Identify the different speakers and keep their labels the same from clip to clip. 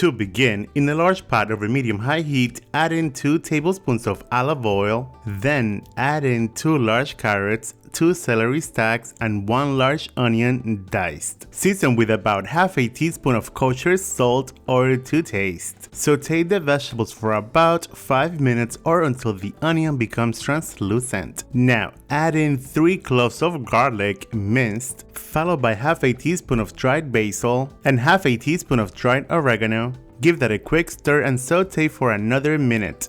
Speaker 1: To begin, in a large pot over medium-high heat, add in 2 tablespoons of olive oil, then add in 2 large carrots, 2 celery stalks, and 1 large onion diced. Season with about half a teaspoon of kosher salt or to taste. Sauté the vegetables for about 5 minutes or until the onion becomes translucent. Now, add in 3 cloves of garlic minced, followed by half a teaspoon of dried basil and half a teaspoon of dried oregano. Give that a quick stir and sauté for another minute.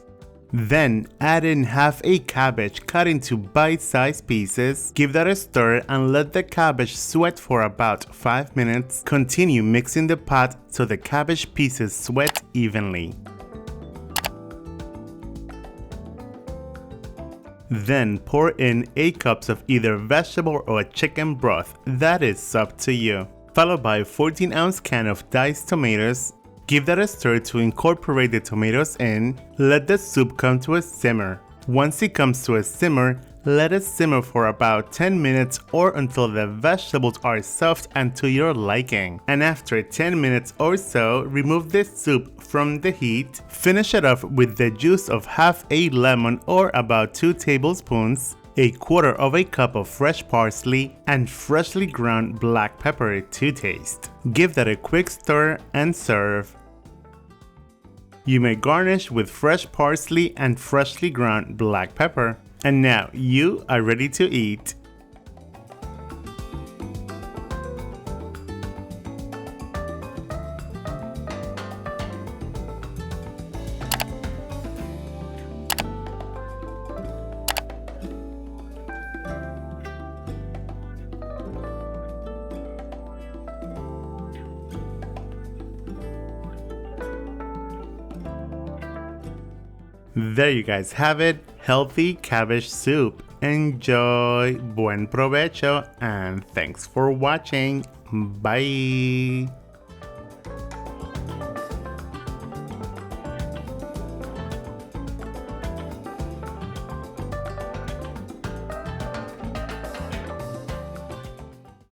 Speaker 1: Then add in half a cabbage cut into bite-sized pieces. Give that a stir and let the cabbage sweat for about 5 minutes. Continue mixing the pot so the cabbage pieces sweat evenly. Then pour in 8 cups of either vegetable or chicken broth, that is up to you. Followed by a 14-ounce can of diced tomatoes. Give that a stir to incorporate the tomatoes in. Let the soup come to a simmer. Once it comes to a simmer, let it simmer for about 10 minutes or until the vegetables are soft and to your liking. And after 10 minutes or so, remove the soup from the heat. Finish it off with the juice of half a lemon or about 2 tablespoons, a quarter of a cup of fresh parsley, and freshly ground black pepper to taste. Give that a quick stir and serve. You may garnish with fresh parsley and freshly ground black pepper. And now you are ready to eat. There you guys have it, healthy cabbage soup. Enjoy, buen provecho, and thanks for watching. Bye.